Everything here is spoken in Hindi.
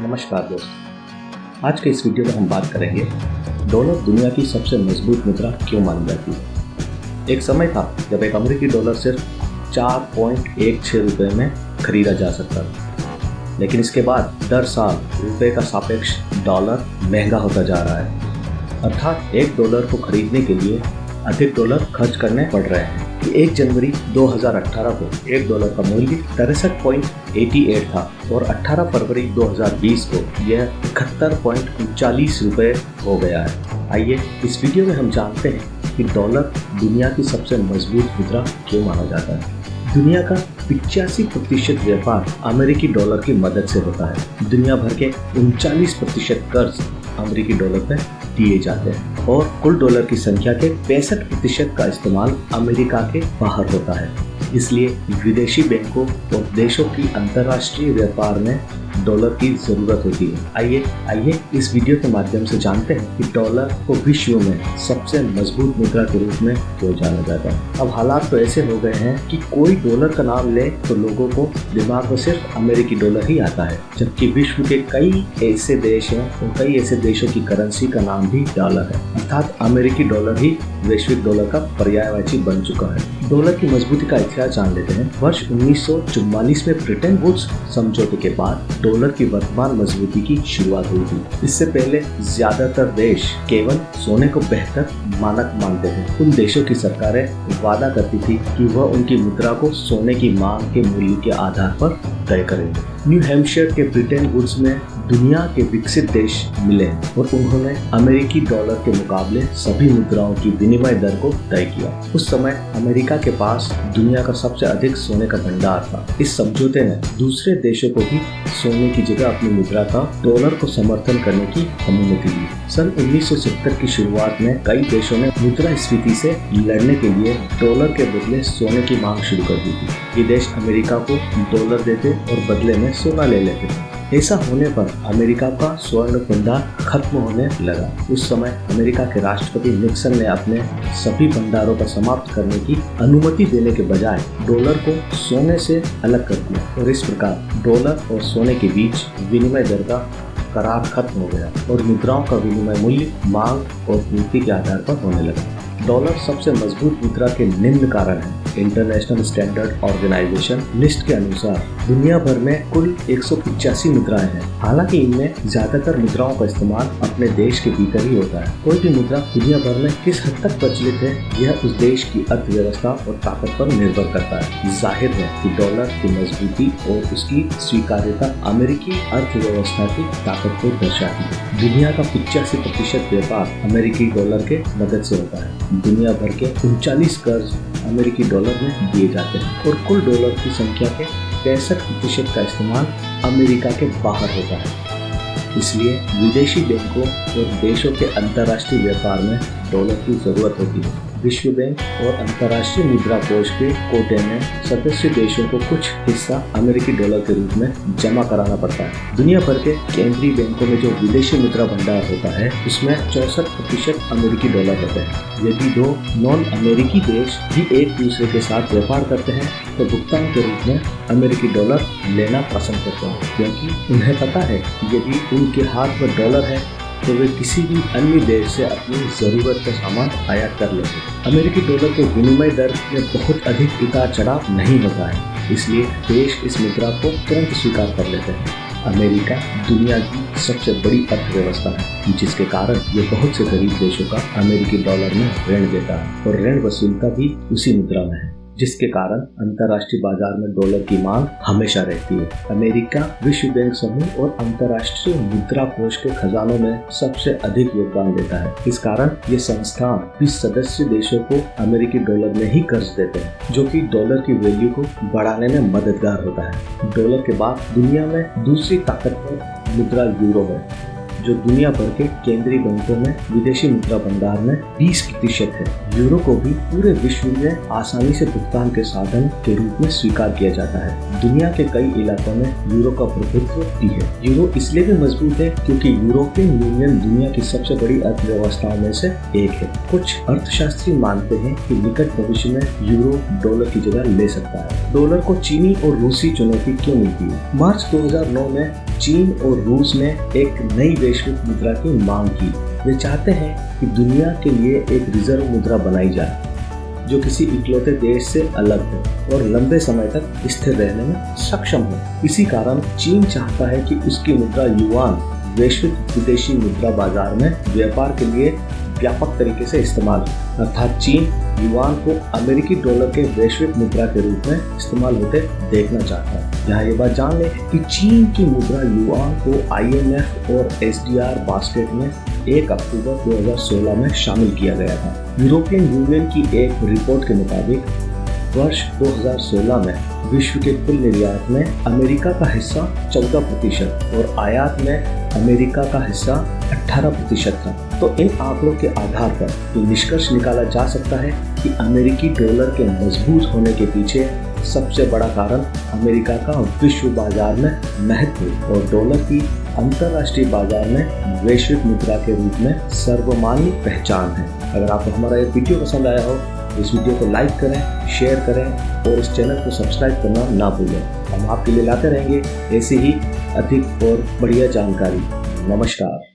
नमस्कार दोस्त, आज के इस वीडियो में हम बात करेंगे डॉलर दुनिया की सबसे मजबूत मुद्रा क्यों मानी जाती है। एक समय था जब एक अमेरिकी डॉलर सिर्फ 4.16 रुपये में खरीदा जा सकता था, लेकिन इसके बाद दर साल रुपये का सापेक्ष डॉलर महंगा होता जा रहा है। अर्थात एक डॉलर को खरीदने के लिए अधिक डॉलर खर्च करने पड़ रहे हैं। 1 जनवरी 2018 को एक डॉलर का मूल्य 63.88 था और 18 फरवरी 2020 को यह 71.39 रुपये हो गया है। आइए इस वीडियो में हम जानते हैं कि डॉलर दुनिया की सबसे मजबूत मुद्रा क्यों माना जाता है। दुनिया का 85% व्यापार अमेरिकी डॉलर की मदद से होता है। दुनिया भर के 39% कर्ज अमेरिकी डॉलर पर दिए जाते हैं और कुल डॉलर की संख्या के 65% का इस्तेमाल अमेरिका के बाहर होता है। इसलिए विदेशी बैंकों और देशों की अंतर्राष्ट्रीय व्यापार में डॉलर की जरूरत होती है। आइए इस वीडियो के माध्यम से जानते हैं कि डॉलर को विश्व में सबसे मजबूत मुद्रा के रूप में क्यों जाना जाता है। अब हालात तो ऐसे हो गए हैं कि कोई डॉलर का नाम ले तो लोगों को दिमाग में सिर्फ अमेरिकी डॉलर ही आता है, जबकि विश्व के कई ऐसे देश हैं और कई ऐसे देशों की करेंसी का नाम भी डॉलर है। अर्थात अमेरिकी डॉलर ही वैश्विक डॉलर का पर्यायवाची बन चुका है। डॉलर की मजबूती का इतिहास जान लेते हैं। वर्ष 1944 में ब्रिटेन वुड्स समझौते के बाद डॉलर की वर्तमान मजबूती की शुरुआत हुई थी। इससे पहले ज्यादातर देश केवल सोने को बेहतर मानक मानते थे। उन देशों की सरकारें वादा करती थी कि वह उनकी मुद्रा को सोने की मांग के मूल्य के आधार पर तय करेंगे। न्यू हैम्पशायर के ब्रिटेन वुड्स में दुनिया के विकसित देश मिले और उन्होंने अमेरिकी डॉलर के मुकाबले सभी मुद्राओं की विनिमय दर को तय किया। उस समय अमेरिका के पास दुनिया का सबसे अधिक सोने का भंडार था। इस समझौते ने दूसरे देशों को भी सोने की जगह अपनी मुद्रा का डॉलर को समर्थन करने की अनुमति दी। सन 1970 की शुरुआत में कई देशों ने मुद्रास्फीति से लड़ने के लिए डॉलर के बदले सोने की मांग शुरू कर दी थी। ये देश अमेरिका को डॉलर देते और बदले में सोना ले लेते थे। ऐसा होने पर अमेरिका का स्वर्ण भंडार खत्म होने लगा। उस समय अमेरिका के राष्ट्रपति निक्सन ने अपने सभी भंडारों का समाप्त करने की अनुमति देने के बजाय डॉलर को सोने से अलग कर दिया और इस प्रकार डॉलर और सोने के बीच विनिमय दर का करार खत्म हो गया और मुद्राओं का विनिमय मूल्य मांग और पूर्ति के आधार पर होने लगा। डॉलर सबसे मजबूत मुद्रा के निम्न कारण है। इंटरनेशनल स्टैंडर्ड ऑर्गेनाइजेशन लिस्ट के अनुसार दुनिया भर में कुल 185 मुद्राएं हैं। हालांकि इनमें ज्यादातर मुद्राओं का इस्तेमाल अपने देश के भीतर ही होता है। कोई भी मुद्रा दुनिया भर में किस हद तक प्रचलित है, यह उस देश की अर्थव्यवस्था और ताकत पर निर्भर करता है। जाहिर है कि डॉलर की मजबूती और उसकी स्वीकार्यता अमेरिकी अर्थव्यवस्था की ताकत को दर्शाती है। दुनिया का 85% व्यापार अमेरिकी डॉलर के मदद से होता है। दुनिया भर के 39 कर्ज अमेरिकी डॉलर में दिए जाते हैं और कुल डॉलर की संख्या के 65% का इस्तेमाल अमेरिका के बाहर होता है। इसलिए विदेशी बैंकों और देशों के अंतर्राष्ट्रीय व्यापार में डॉलर की जरूरत होती है। विश्व बैंक और अंतर्राष्ट्रीय मुद्रा कोष के कोटे में सदस्य देशों को कुछ हिस्सा अमेरिकी डॉलर के रूप में जमा कराना पड़ता है। दुनिया भर के केंद्रीय बैंकों में जो विदेशी मुद्रा भंडार होता है, उसमें 64% अमेरिकी डॉलर होते हैं। यदि दो नॉन अमेरिकी देश भी एक दूसरे के साथ व्यापार करते हैं तो भुगतान के रूप में अमेरिकी डॉलर लेना पसंद करते हैं, क्योंकि उन्हें पता है कि यदि उनके हाथ में डॉलर है तो वे किसी भी अन्य देश से अपनी जरूरत का सामान आयात कर लेंगे। अमेरिकी डॉलर के विनिमय दर में बहुत अधिक उतार चढ़ाव नहीं होता है, इसलिए देश इस मुद्रा को तुरंत स्वीकार कर लेते हैं। अमेरिका दुनिया की सबसे बड़ी अर्थव्यवस्था है, जिसके कारण ये बहुत से गरीब देशों का अमेरिकी डॉलर में ऋण देता है और ऋण वसूलता भी उसी मुद्रा में है, जिसके कारण अंतर्राष्ट्रीय बाजार में डॉलर की मांग हमेशा रहती है। अमेरिका विश्व बैंक समूह और अंतर्राष्ट्रीय मुद्रा कोष के खजानों में सबसे अधिक योगदान देता है। इस कारण ये संस्थान भी सदस्य देशों को अमेरिकी डॉलर में ही कर्ज देते हैं, जो कि डॉलर की वैल्यू को बढ़ाने में मददगार होता है। डॉलर के बाद दुनिया में दूसरी ताकतवर मुद्रा यूरो है, जो दुनिया भर के केंद्रीय बैंकों में विदेशी मुद्रा भंडार में 20% है। यूरो को भी पूरे विश्व में आसानी से भुगतान के साधन के रूप में स्वीकार किया जाता है। दुनिया के कई इलाकों में यूरो का प्रभुत्व भी है। यूरो इसलिए भी मजबूत है क्योंकि यूरोपियन यूनियन दुनिया की सबसे बड़ी अर्थव्यवस्थाओं में से एक है। कुछ अर्थशास्त्री मानते हैं कि निकट भविष्य में यूरो डॉलर की जगह ले सकता है। डॉलर को चीनी और रूसी चुनौती क्यों मिलती है? मार्च 2009 में चीन और रूस ने एक नई वैश्विक मुद्रा की मांग की। वे चाहते हैं कि दुनिया के लिए एक रिजर्व मुद्रा बनाई जाए जो किसी इकलौते देश से अलग हो और लंबे समय तक स्थिर रहने में सक्षम हो। इसी कारण चीन चाहता है कि उसकी मुद्रा युआन वैश्विक विदेशी मुद्रा बाजार में व्यापार के लिए व्यापक तरीके से इस्तेमाल हो। अर्थात चीन युआन को अमेरिकी डॉलर के वैश्विक मुद्रा के रूप में इस्तेमाल होते देखना चाहता है। यहाँ ये बात जान लें कि चीन की मुद्रा युआन को IMF और SDR बास्केट में 1 अक्टूबर 2016 में शामिल किया गया था। यूरोपियन यूनियन की एक रिपोर्ट के मुताबिक वर्ष 2016 में विश्व के कुल निर्यात में अमेरिका का हिस्सा 14% और आयात में अमेरिका का हिस्सा 18% था। तो इन आंकड़ों के आधार पर ये निष्कर्ष निकाला जा सकता है कि अमेरिकी डॉलर के मजबूत होने के पीछे सबसे बड़ा कारण अमेरिका का विश्व बाजार में महत्व और डॉलर की अंतर्राष्ट्रीय बाजार में वैश्विक मुद्रा के रूप में सर्वमान्य पहचान है। अगर आपको हमारा ये वीडियो पसंद आया हो तो इस वीडियो को लाइक करें, शेयर करें और इस चैनल को सब्सक्राइब करना ना भूलें। हम आपके लिए लाते रहेंगे ऐसी ही अधिक और बढ़िया जानकारी। नमस्कार।